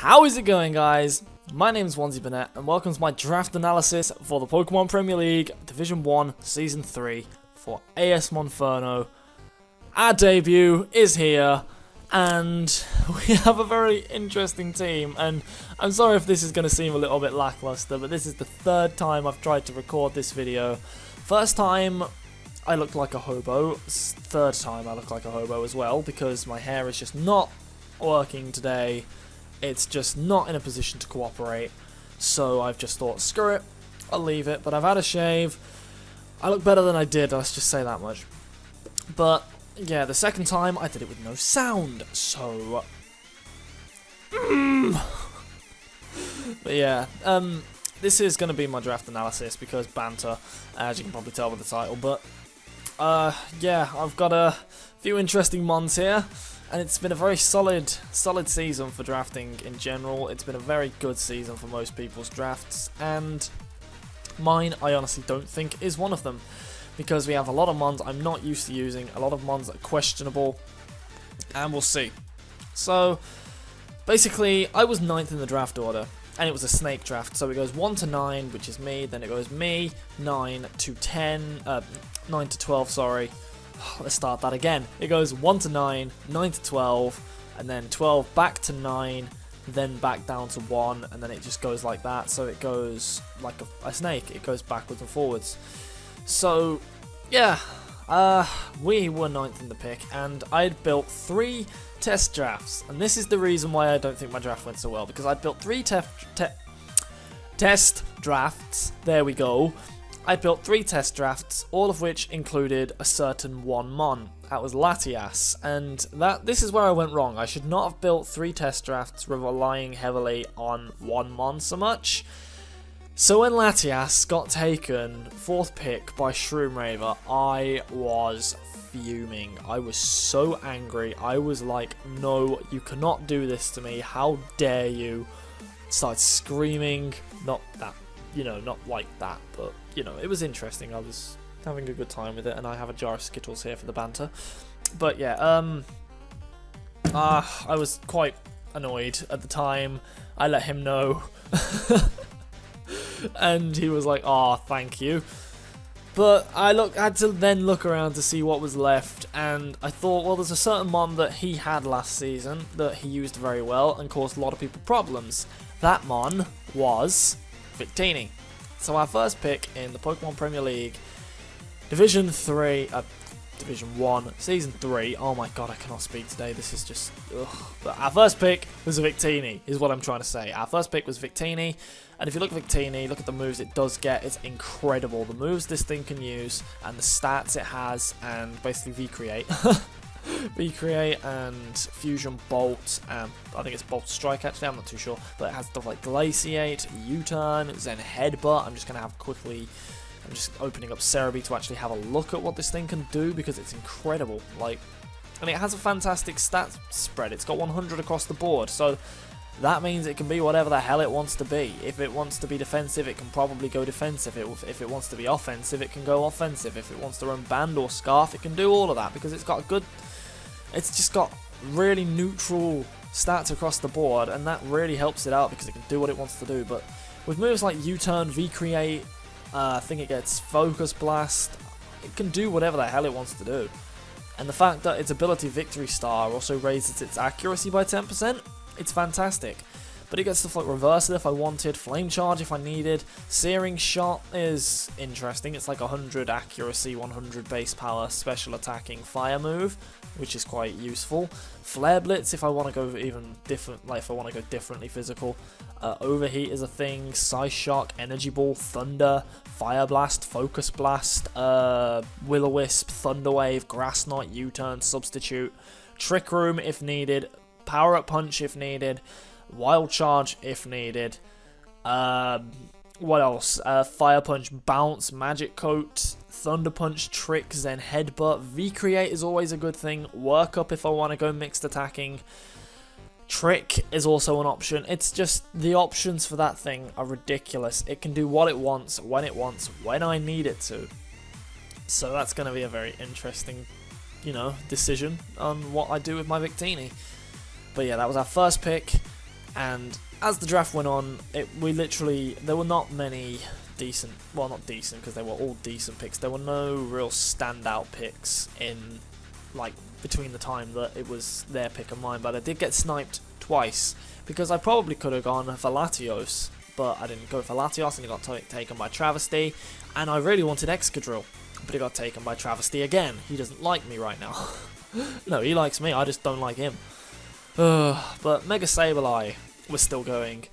How is it going, guys? My name is Onesie Burnett, and welcome to my draft analysis for the Pokemon Premier League Division 1 Season 3 for AS Monferno. Our debut is here, and we have a very interesting team, and I'm sorry if this is going to seem a little bit lackluster, but this is the third time I've tried to record this video. First time I looked like a hobo, third time I look like a hobo as well, because my hair is just not working today. It's just not in a position to cooperate, so I've just thought, screw it, I'll leave it. But I've had a shave. I look better than I did, let's just say that much. But yeah, the second time I did it with no sound, so but yeah, this is going to be my draft analysis because banter, as you can probably tell by the title. But yeah, I've got a few interesting mons here. And it's been a very solid season for drafting in general. It's been a very good season for most people's drafts, and mine, I honestly don't think is one of them, because we have a lot of mons I'm not used to using, a lot of mons that are questionable, and we'll see. So basically, I was 9th in the draft order, and it was a snake draft, so it goes 1 to 9, which is me, then it goes me, 9 to 12, sorry. Let's start that again. It goes 1 to 9, 9 to 12, and then 12 back to 9, then back down to 1, and then it just goes like that. So it goes like a snake. It goes backwards and forwards. So, yeah, we were 9th in the pick, and I'd built 3 test drafts. And this is the reason why I don't think my draft went so well, because I'd built 3 test drafts. There we go. I built 3 test drafts, all of which included a certain one mon. That was Latias, and this is where I went wrong. I should not have built 3 test drafts relying heavily on one mon so much. So when Latias got taken 4th pick by Shroomraver, I was fuming. I was so angry. I was like, no, you cannot do this to me. How dare you? Started screaming. Not that, you know, not like that, but you know, it was interesting. I was having a good time with it, and I have a jar of Skittles here for the banter. But yeah, I was quite annoyed at the time. I let him know, and he was like, "Oh, thank you." But I had to then look around to see what was left, and I thought, well, there's a certain mon that he had last season that he used very well and caused a lot of people problems. That mon was Victini. So our first pick in the Pokemon Premier League, Division 1, Season 3, oh my god, I cannot speak today, this is just, ugh. But our first pick was a Victini, is what I'm trying to say. Our first pick was Victini, and if you look at Victini, look at the moves it does get, it's incredible. The moves this thing can use, and the stats it has, and basically V-Create. V-Create and Fusion Bolt, I think it's Bolt Strike actually, I'm not too sure, but it has stuff like Glaciate, U-Turn, Zen Headbutt. I'm just opening up Cerebi to actually have a look at what this thing can do, because it's incredible. Like, and it has a fantastic stat spread. It's got 100 across the board, so that means it can be whatever the hell it wants to be. If it wants to be defensive, it can probably go defensive. If it wants to be offensive, it can go offensive. If it wants to run Band or Scarf, it can do all of that, because it's just got really neutral stats across the board, and that really helps it out because it can do what it wants to do. But with moves like U-Turn, V-Create, I think it gets Focus Blast, it can do whatever the hell it wants to do. And the fact that its ability Victory Star also raises its accuracy by 10%, it's fantastic. But it gets stuff like Reversal if I wanted, Flame Charge if I needed, Searing Shot is interesting, it's like 100 accuracy, 100 base power, special attacking fire move, which is quite useful. Flare Blitz if I want to go even different, like if I want to go differently physical. Overheat is a thing, Psyshock, Energy Ball, Thunder, Fire Blast, Focus Blast, Will-O-Wisp, Thunder Wave, Grass Knot, U-Turn, Substitute, Trick Room if needed, Power Up Punch if needed, Wild Charge if needed. What else? Fire Punch, Bounce, Magic Coat, Thunder Punch, Trick, Zen Headbutt. V-Create is always a good thing. Work Up if I want to go mixed attacking. Trick is also an option. It's just the options for that thing are ridiculous. It can do what it wants, when I need it to. So that's going to be a very interesting, you know, decision on what I do with my Victini. But yeah, that was our first pick. And as the draft went on, there were not many decent, well, not decent because they were all decent picks. There were no real standout picks in, like, between the time that it was their pick and mine, but I did get sniped twice because I probably could have gone for Latios, but I didn't go for Latios and it got taken by Travesty, and I really wanted Excadrill, but it got taken by Travesty again. He doesn't like me right now. No, he likes me, I just don't like him. But Mega Sableye was still going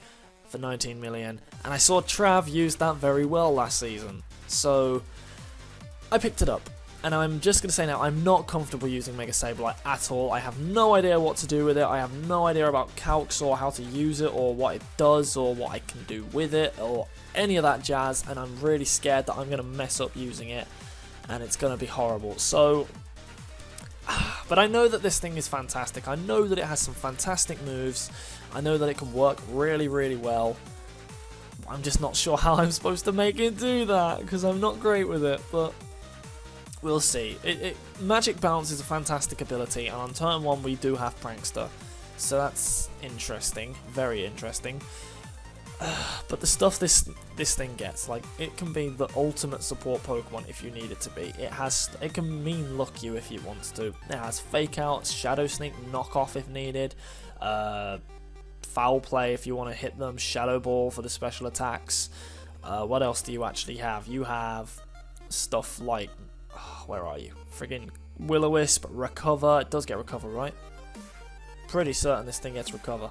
for 19 million, and I saw Trav use that very well last season, so I picked it up. And I'm just going to say now, I'm not comfortable using Mega Sableye at all. I have no idea what to do with it. I have no idea about calcs or how to use it or what it does or what I can do with it or any of that jazz. And I'm really scared that I'm going to mess up using it and it's going to be horrible. So, but I know that this thing is fantastic. I know that it has some fantastic moves. I know that it can work really, really well. I'm just not sure how I'm supposed to make it do that because I'm not great with it, but we'll see. Magic Bounce is a fantastic ability, and on turn 1 we do have Prankster, so that's interesting, very interesting. But the stuff this thing gets, like, it can be the ultimate support Pokemon if you need it to be. It can mean Look You if it wants to. It has Fake Out, Shadow Sneak, Knock Off if needed, Foul Play if you want to hit them, Shadow Ball for the special attacks. What else do you actually have? You have stuff like, where are you? Friggin' Will-O-Wisp, Recover. It does get Recover, right? Pretty certain this thing gets Recover.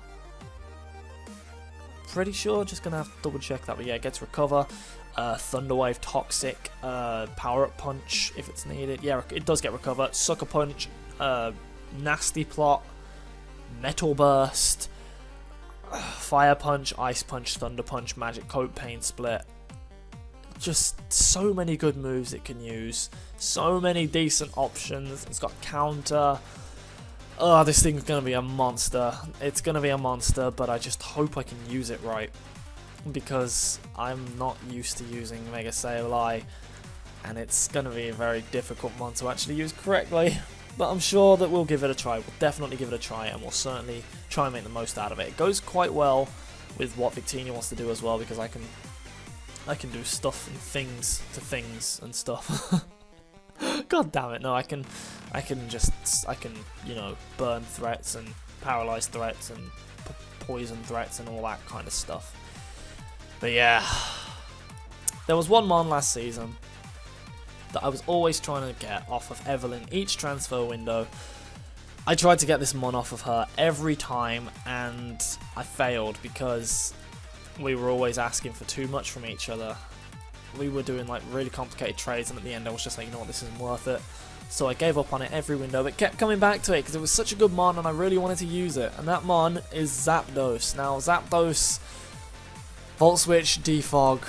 Pretty sure, just gonna have to double check that, but yeah, it gets Recover. Thunder Wave, Toxic, Power Up Punch if it's needed. Yeah, it does get Recover. Sucker Punch, Nasty Plot, Metal Burst, Fire Punch, Ice Punch, Thunder Punch, Magic Coat, Pain Split. Just so many good moves it can use, so many decent options. It's got Counter. Oh, this thing's gonna be a monster. It's gonna be a monster, but I just hope I can use it right, because I'm not used to using Mega Sableye, and it's gonna be a very difficult one to actually use correctly. But I'm sure that we'll give it a try. We'll definitely give it a try, and we'll certainly try and make the most out of it. It goes quite well with what Victini wants to do as well, because I can do stuff and things to things and stuff. God damn it, no, I can, you know, burn threats and paralyze threats and poison threats and all that kind of stuff. But yeah, there was one Mon last season that I was always trying to get off of Evelyn each transfer window. I tried to get this Mon off of her every time, and I failed because we were always asking for too much from each other. We were doing like really complicated trades, and at the end I was just like, you know what, this isn't worth it. So I gave up on it every window, but kept coming back to it because it was such a good Mon and I really wanted to use it. And that Mon is Zapdos. Now Zapdos, Volt Switch, Defog,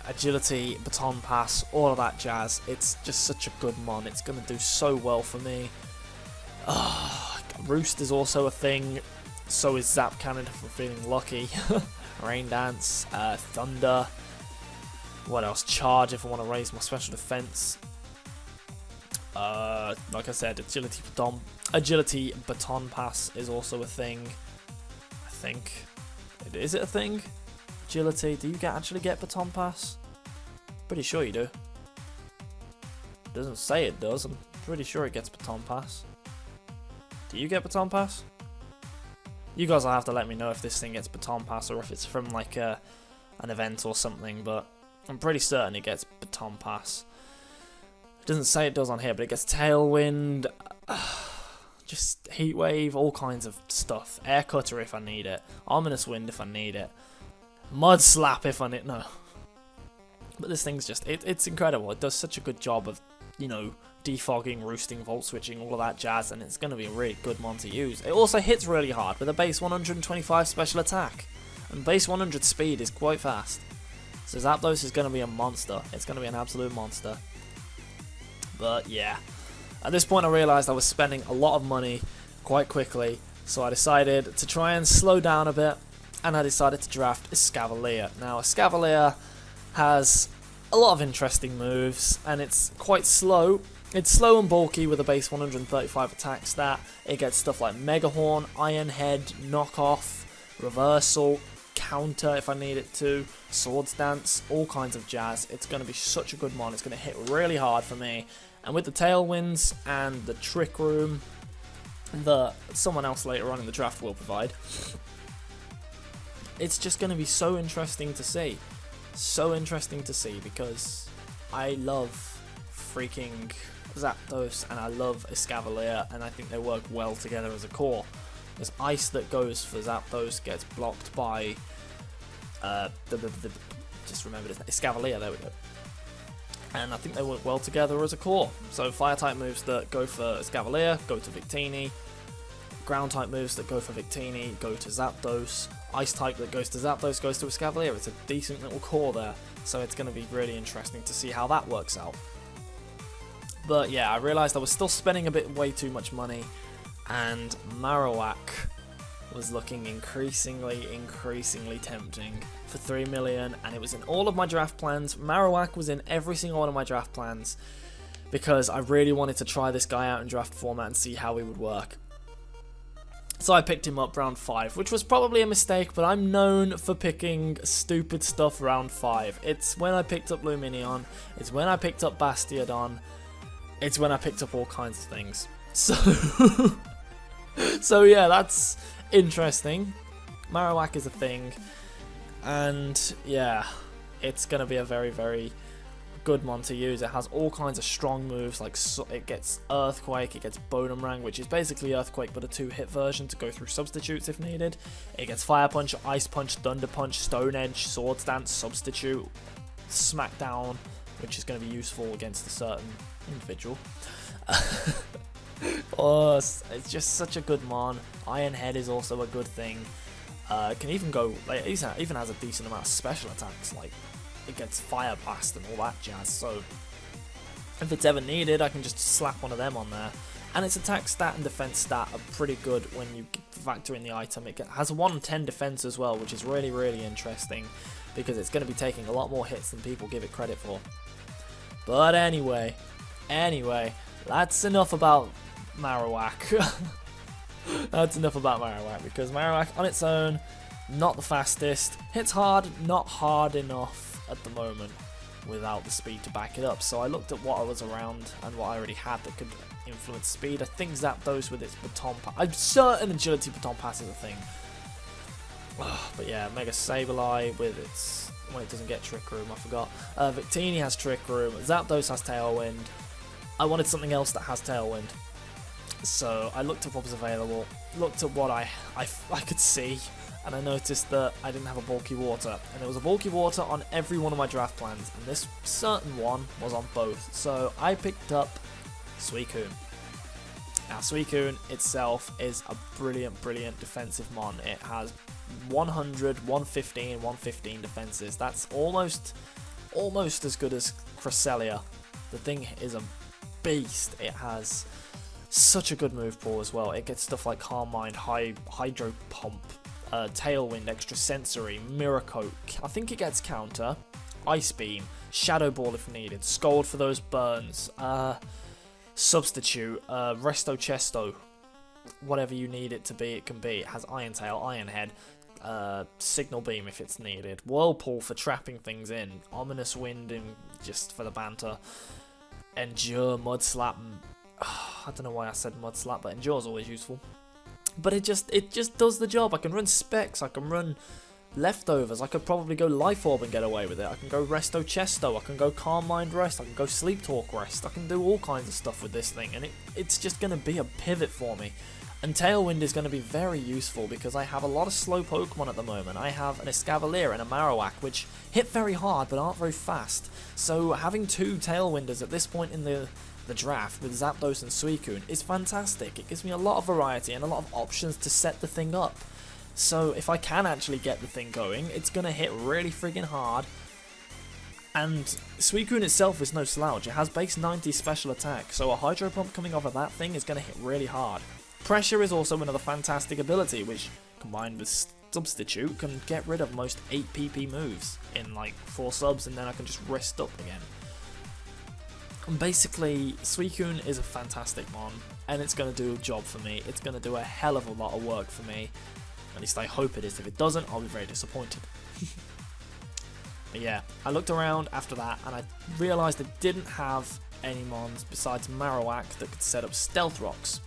Agility, Baton Pass, all of that jazz. It's just such a good Mon. It's going to do so well for me. Roost is also a thing. So is Zap Cannon if we're feeling lucky. Rain Dance, Thunder. What else? Charge if I want to raise my special defense. Like I said, Agility Baton Pass is also a thing. I think. Is it a thing? Agility. Do you actually get Baton Pass? Pretty sure you do. It doesn't say it does. I'm pretty sure it gets Baton Pass. Do you get Baton Pass? You guys will have to let me know if this thing gets Baton Pass or if it's from like an event or something, but I'm pretty certain it gets Baton Pass. It doesn't say it does on here, but it gets Tailwind, just Heat Wave, all kinds of stuff. Air Cutter if I need it. Ominous Wind if I need it. Mud Slap if I need... No. But this thing's just... It's incredible. It does such a good job of, you know, defogging, roosting, volt switching, all of that jazz, and it's going to be a really good Mon to use. It also hits really hard with a base 125 special attack. And base 100 speed is quite fast. So Zapdos is going to be a monster. It's going to be an absolute monster. But yeah, at this point I realised I was spending a lot of money quite quickly, so I decided to try and slow down a bit, and I decided to draft Escavalier. Now Escavalier has a lot of interesting moves, and it's quite slow. It's slow and bulky with a base 135 attack stat. It gets stuff like Mega Horn, Iron Head, Knock Off, reversal, counter if I need it to, swords dance, all kinds of jazz. It's going to be such a good mon. It's going to hit really hard for me. And with the tailwinds and the trick room that someone else later on in the draft will provide, it's just going to be so interesting to see. So interesting to see, because I love freaking Zapdos and I love Escavalier, and I think they work well together as a core. This ice that goes for Zapdos gets blocked by just remembered his name, Escavalier, there we go. And I think they work well together as a core. So fire type moves that go for Escavalier go to Victini. Ground type moves that go for Victini go to Zapdos. Ice type that goes to Zapdos goes to Escavalier. It's a decent little core there. So it's going to be really interesting to see how that works out. But yeah, I realised I was still spending way too much money. And Marowak was looking increasingly tempting for 3 million, and it was in all of my draft plans. Marowak was in every single one of my draft plans because I really wanted to try this guy out in draft format and see how he would work. So I picked him up round 5, which was probably a mistake, but I'm known for picking stupid stuff round 5. It's when I picked up Luminion, it's when I picked up Bastiodon, it's when I picked up all kinds of things. So yeah, that's interesting. Marowak is a thing, and yeah, it's going to be a very good mon to use. It has all kinds of strong moves, like it gets Earthquake, it gets Bonemrang, which is basically Earthquake but a 2-hit version to go through substitutes if needed. It gets Fire Punch, Ice Punch, Thunder Punch, Stone Edge, Swords Dance, Substitute, Smackdown, which is going to be useful against a certain individual. Oh, it's just such a good mon. Iron Head is also a good thing. It can even go, like, it even has a decent amount of special attacks, like it gets Fire Blast and all that jazz, so if it's ever needed I can just slap one of them on there. And its attack stat and defense stat are pretty good when you factor in the item. It has a 110 defense as well, which is really interesting because it's going to be taking a lot more hits than people give it credit for. But anyway, that's enough about Marowak. That's enough about Marowak, because Marowak on its own, not the fastest, hits hard, not hard enough at the moment without the speed to back it up. So I looked at what I was around and what I already had that could influence speed. I think Zapdos with its baton pass, I'm certain agility baton pass is a thing. But yeah, Mega Sableye with its, when it doesn't get Trick Room, I forgot. Victini has Trick Room, Zapdos has Tailwind. I wanted something else that has Tailwind. So I looked up what was available, looked at what I could see, and I noticed that I didn't have a bulky water. And there was a bulky water on every one of my draft plans, and this certain one was on both. So I picked up Suicune. Now Suicune itself is a brilliant defensive mon. It has 100, 115, 115 defenses. That's almost as good as Cresselia. The thing is a beast. It has such a good move pool as well. It gets stuff like Calm Mind, Hydro Pump, Tailwind, Extra Sensory, Mirror Coat. I think it gets Counter, Ice Beam, Shadow Ball if needed, Scold for those burns, Substitute, Resto Chesto, whatever you need it to be, it can be. It has Iron Tail, Iron Head, Signal Beam if it's needed, Whirlpool for trapping things in, Ominous Wind just for the banter, Endure, Mud Slap. I don't know why I said Mud Slap, but Endure's always useful. But it just does the job. I can run Specs, I can run Leftovers, I could probably go Life Orb and get away with it. I can go Resto Chesto, I can go Calm Mind Rest, I can go Sleep Talk Rest, I can do all kinds of stuff with this thing, and it's just going to be a pivot for me. And Tailwind is going to be very useful because I have a lot of slow Pokemon at the moment. I have an Escavalier and a Marowak, which hit very hard but aren't very fast. So having two Tailwinders at this point in the draft with Zapdos and Suicune is fantastic. It gives me a lot of variety and a lot of options to set the thing up. So if I can actually get the thing going, it's going to hit really friggin' hard. And Suicune itself is no slouch. It has base 90 special attack, so a Hydro Pump coming off of that thing is going to hit really hard. Pressure is also another fantastic ability, which combined with Substitute can get rid of most 8 PP moves in like 4 subs, and then I can just rest up again. And basically, Suicune is a fantastic mon, and it's going to do a job for me. It's going to do a hell of a lot of work for me. At least I hope it is. If it doesn't, I'll be very disappointed. But yeah, I looked around after that and I realised I didn't have any mons besides Marowak that could set up Stealth Rocks.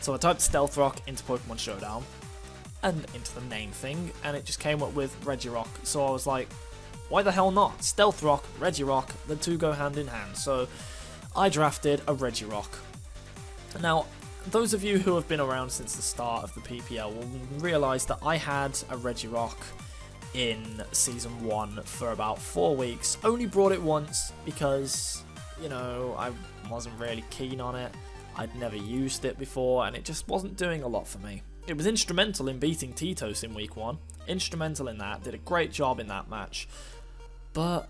So I typed Stealth Rock into Pokemon Showdown and into the name thing, and it just came up with Regirock. So I was like, why the hell not? Stealth Rock, Regirock, the two go hand in hand. So I drafted a Regirock. Now, those of you who have been around since the start of the PPL will realise that I had a Regirock in Season 1 for about 4 weeks. Only brought it once because, you know, I wasn't really keen on it. I'd never used it before and it just wasn't doing a lot for me. It was instrumental in beating Titos in Week 1. Instrumental in that, did a great job in that match. But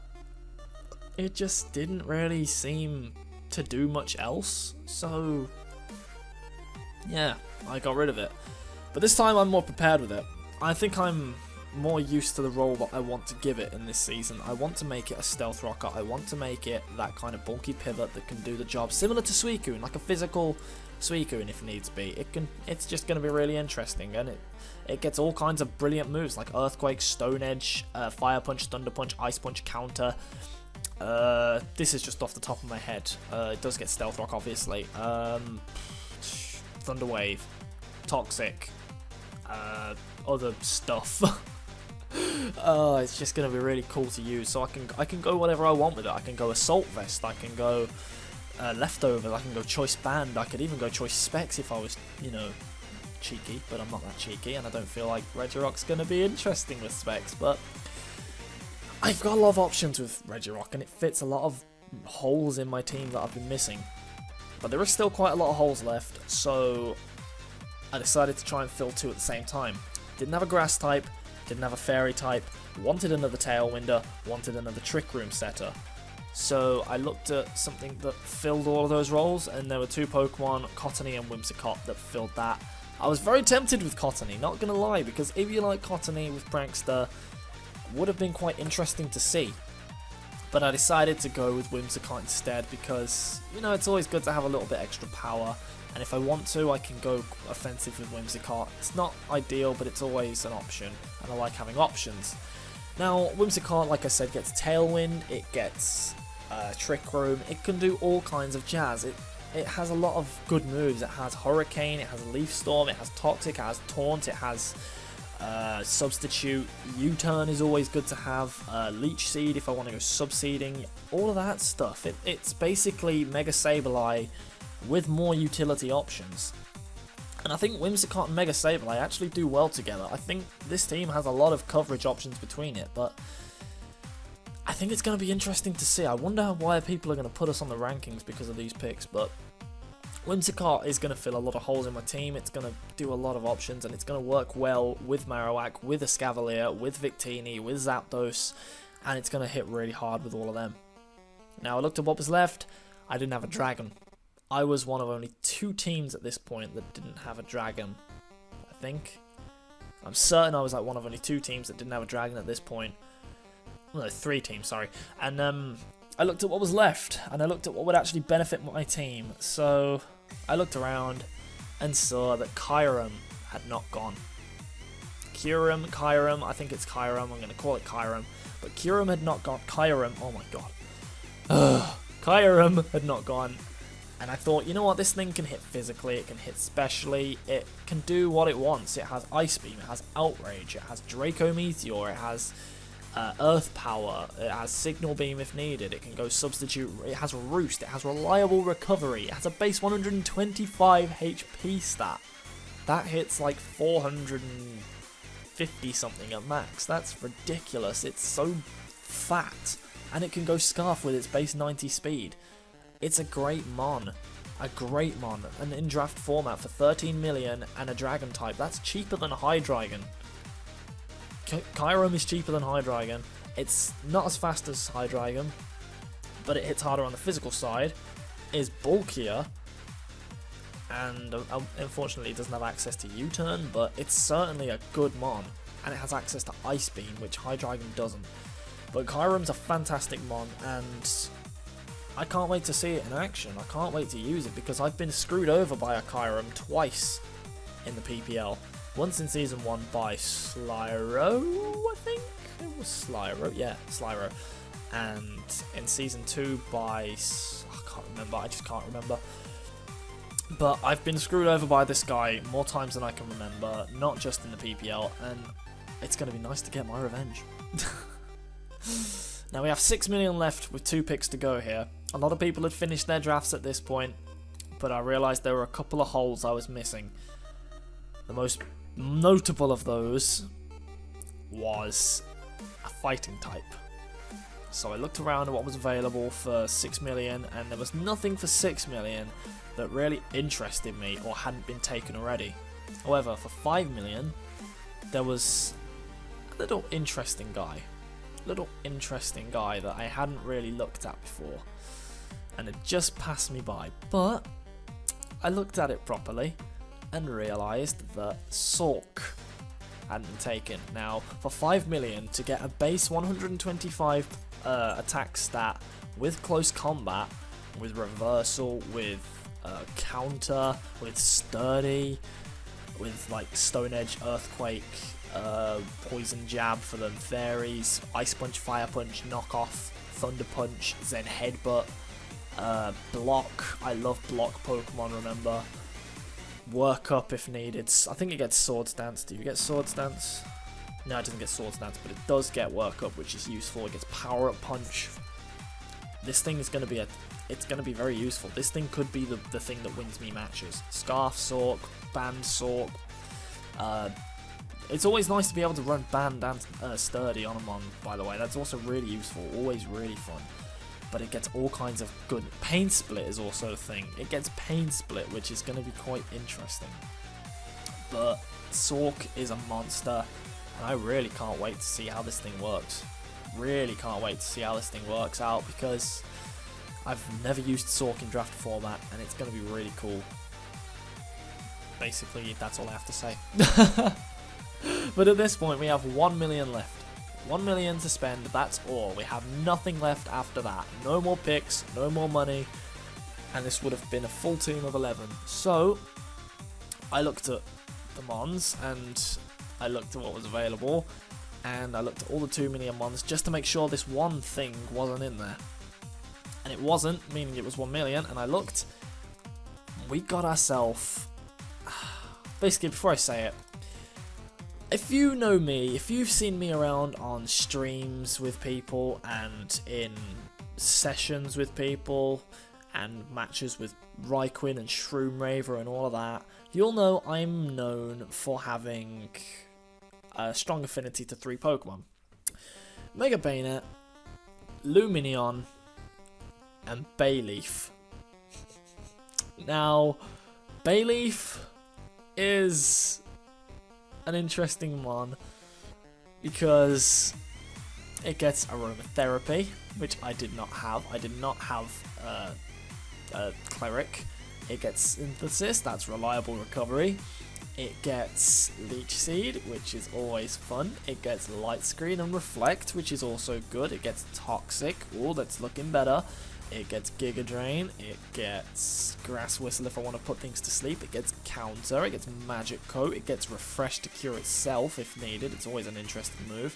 it just didn't really seem to do much else. So yeah, I got rid of it. But this time I'm more prepared with it. I think I'm more used to the role that I want to give it in this season. I want to make it a stealth rocker. I want to make it that kind of bulky pivot that can do the job similar to Suicune, like a physical Suicune if needs be. It's just going to be really interesting, and it gets all kinds of brilliant moves like Earthquake, Stone Edge, Fire Punch, Thunder Punch, Ice Punch, Counter. This is just off the top of my head. It does get Stealth Rock, obviously. Thunder Wave, Toxic, other stuff. It's just going to be really cool to use. So I can go whatever I want with it. I can go Assault Vest. I can go Leftovers. I can go Choice Band. I could even go Choice Specs if I was, you know, cheeky. But I'm not that cheeky, and I don't feel like Regirock's going to be interesting with Specs. But I've got a lot of options with Regirock, and it fits a lot of holes in my team that I've been missing. But there is still quite a lot of holes left, so I decided to try and fill two at the same time. Didn't have a Grass type, didn't have a Fairy type, wanted another Tailwinder, wanted another Trick Room setter. So I looked at something that filled all of those roles, and there were two Pokemon, Cottony and Whimsicott, that filled that. I was very tempted with Cottony, not gonna lie, because if you like Cottony with Prankster, would have been quite interesting to see. But I decided to go with Whimsicott instead because, you know, it's always good to have a little bit extra power. And if I want to, I can go offensive with Whimsicott. It's not ideal, but it's always an option. And I like having options. Now, Whimsicott, like I said, gets Tailwind. It gets Trick Room. It can do all kinds of jazz. It has a lot of good moves. It has Hurricane. It has Leaf Storm. It has Toxic. It has Taunt. It has Substitute. U-Turn is always good to have. Leech Seed if I want to go Subseeding. All of that stuff. It's basically Mega Sableye with more utility options. And I think Whimsicott and Mega Sableye actually do well together. I think this team has a lot of coverage options between it, but I think it's going to be interesting to see. I wonder why people are going to put us on the rankings because of these picks, but Whimsicott is going to fill a lot of holes in my team. It's going to do a lot of options, and it's going to work well with Marowak, with Escavalier, with Victini, with Zapdos, and it's going to hit really hard with all of them. Now, I looked at what was left. I didn't have a Dragon. I was one of only 2 teams at this point that didn't have a Dragon, I think. I'm certain I was like one of only 2 teams that didn't have a Dragon at this point. No, 3 teams, sorry. And I looked at what was left, and I looked at what would actually benefit my team. So I looked around and saw that Kyurem had not gone. Kyurem, I think it's Kyurem, I'm going to call it Kyurem. But Kyurem had not gone. Oh my god. Kyurem had not gone. And I thought, you know what, this thing can hit physically, it can hit specially, it can do what it wants. It has Ice Beam, it has Outrage, it has Draco Meteor, it has Earth Power, it has Signal Beam if needed, it can go Substitute, it has Roost, it has Reliable Recovery, it has a base 125 HP stat. That hits like 450 something at max. That's ridiculous. It's so fat. And it can go Scarf with its base 90 speed. It's a great mon. And in draft format for 13 million and a Dragon type, that's cheaper than a Hydreigon. Kyurem is cheaper than Hydreigon. It's not as fast as Hydreigon, but it hits harder on the physical side, is bulkier, and unfortunately it doesn't have access to U-Turn, but it's certainly a good mon, and it has access to Ice Beam, which Hydreigon doesn't. But Kyurem's a fantastic mon, and I can't wait to see it in action. I can't wait to use it because I've been screwed over by a Kyurem twice in the PPL. Once in Season 1 by Slyro, I think? It was Slyro, yeah, Slyro. And in Season 2 by... I can't remember, I just can't remember. But I've been screwed over by this guy more times than I can remember, not just in the PPL, and it's going to be nice to get my revenge. Now we have 6 million left with 2 picks to go here. A lot of people had finished their drafts at this point, but I realised there were a couple of holes I was missing. The most notable of those was a fighting type. So I looked around at what was available for 6 million, and there was nothing for 6 million that really interested me or hadn't been taken already. However, for 5 million, there was a little interesting guy that I hadn't really looked at before, and it just passed me by. But I looked at it properly and realised that Sork hadn't been taken. Now, for 5 million to get a base 125 attack stat with close combat, with reversal, with counter, with sturdy, with like Stone Edge, Earthquake, Poison Jab for the fairies, Ice Punch, Fire Punch, Knockoff, Thunder Punch, Zen Headbutt, Block. I love Block Pokemon, remember. Work Up if needed. I think it gets Sword Stance. Do you get Sword Stance? No, it doesn't get Sword Stance, but it does get Work Up, which is useful. It gets Power Up Punch. This thing is going to be it's going to be very useful. This thing could be the thing that wins me matches. Scarf Sork, Band Sork. It's always nice to be able to run Band and Sturdy on a Mon, by the way. That's also really useful, always really fun. But it gets all kinds of good... Pain Split is also a thing. It gets Pain Split, which is going to be quite interesting. But Sork is a monster, and I really can't wait to see how this thing works. Really can't wait to see how this thing works out, because I've never used Sork in draft format, and it's going to be really cool. Basically, that's all I have to say. But at this point, we have 1 million left. 1 million to spend, that's all. We have nothing left after that. No more picks, no more money, and this would have been a full team of 11. So, I looked at the Mons, and I looked at what was available, and I looked at all the 2 million Mons just to make sure this one thing wasn't in there. And it wasn't, meaning it was 1 million, and I looked. We got ourselves... Basically, before I say it, if you know me, if you've seen me around on streams with people and in sessions with people and matches with Raikou and Shroomraver and all of that, you'll know I'm known for having a strong affinity to 3 Pokemon. Mega Bayonet, Lumineon, and Bayleaf. Now, Bayleaf is an interesting one because it gets Aromatherapy, which I did not have. I did not have Cleric. It gets Synthesis, that's reliable recovery. It gets Leech Seed, which is always fun. It gets Light Screen and Reflect, which is also good. It gets Toxic, oh, that's looking better. It gets Giga Drain, it gets Grass Whistle if I want to put things to sleep, it gets Counter, it gets Magic Coat, it gets Refresh to cure itself if needed, it's always an interesting move.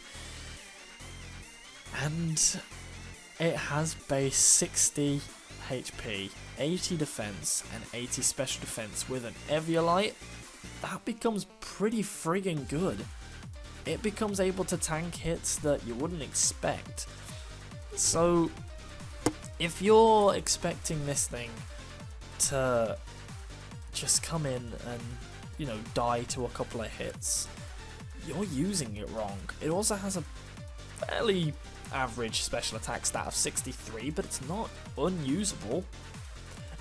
And it has base 60 HP, 80 defense, and 80 special defense with an Eviolite. That becomes pretty friggin' good. It becomes able to tank hits that you wouldn't expect. So, if you're expecting this thing to just come in and, you know, die to a couple of hits, you're using it wrong. It also has a fairly average special attack stat of 63, but it's not unusable.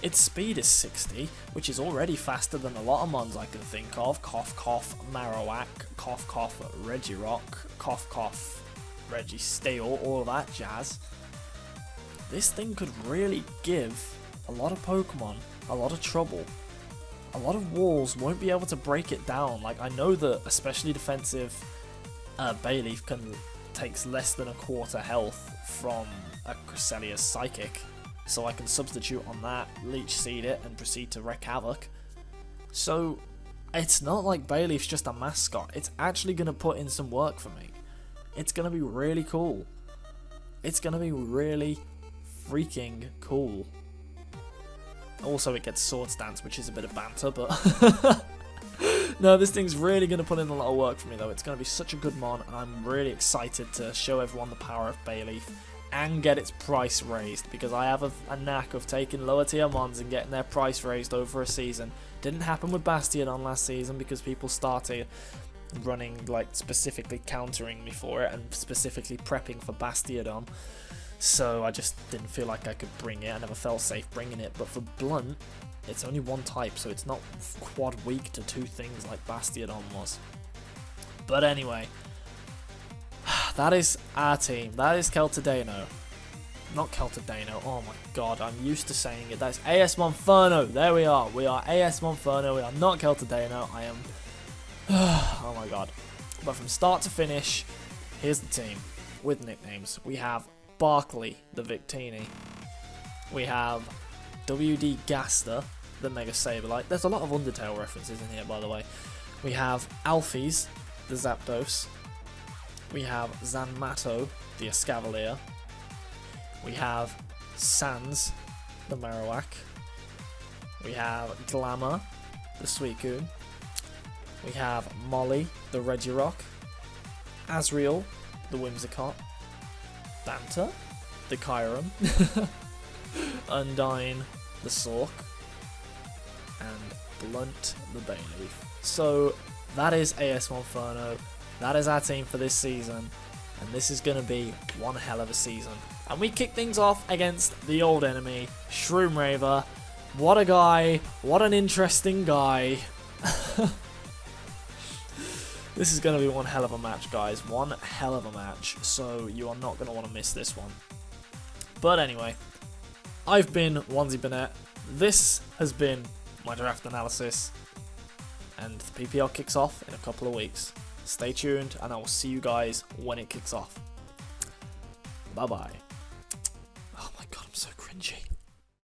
Its speed is 60, which is already faster than a lot of mons I can think of. Cough Cough, Marowak, Cough Cough, Regirock, Cough Cough, Registeel, all that jazz. This thing could really give a lot of Pokemon a lot of trouble. A lot of walls won't be able to break it down. Like, I know that especially defensive Bayleaf takes less than a quarter health from a Cresselia's Psychic, so I can substitute on that, Leech Seed it, and proceed to wreak havoc. So it's not like Bayleaf's just a mascot. It's actually going to put in some work for me. It's going to be really cool. It's going to be really freaking cool. Also, it gets sword stance, which is a bit of banter, but... No, this thing's really going to put in a lot of work for me, though. It's going to be such a good mon, and I'm really excited to show everyone the power of Bayleaf and get its price raised, because I have a knack of taking lower tier mons and getting their price raised over a season. Didn't happen with Bastiodon last season because people started running, like, specifically countering me for it and specifically prepping for Bastiodon. So I just didn't feel like I could bring it. I never felt safe bringing it. But for Blunt, it's only one type, so it's not quad weak to two things like Bastiodon was. But anyway, that is our team. That is Keltadeno. Not Keltadeno. Oh my god, I'm used to saying it. That's AS Monferno. There we are. We are AS Monferno. We are not Keltadeno. I am... Oh my god. But from start to finish, here's the team with nicknames. We have Barkley, the Victini. We have WD Gaster, the Mega Saberlight. There's a lot of Undertale references in here, by the way. We have Alphys, the Zapdos. We have Zanmato, the Escavalier. We have Sans, the Marowak. We have Glamour, the Suicune. We have Molly, the Regirock. Azriel, the Whimsicott. Banter, the Kyurem. Undyne, the Sork. And Blunt, the Bayleaf. So that is AS Monferno. That is our team for this season. And this is going to be one hell of a season. And we kick things off against the old enemy, Shroom Raver. What a guy. What an interesting guy. This is going to be one hell of a match, guys. One hell of a match. So you are not going to want to miss this one. But anyway, I've been Onesie Burnett. This has been my draft analysis. And the PPL kicks off in a couple of weeks. Stay tuned, and I will see you guys when it kicks off. Bye-bye. Oh my god, I'm so cringy.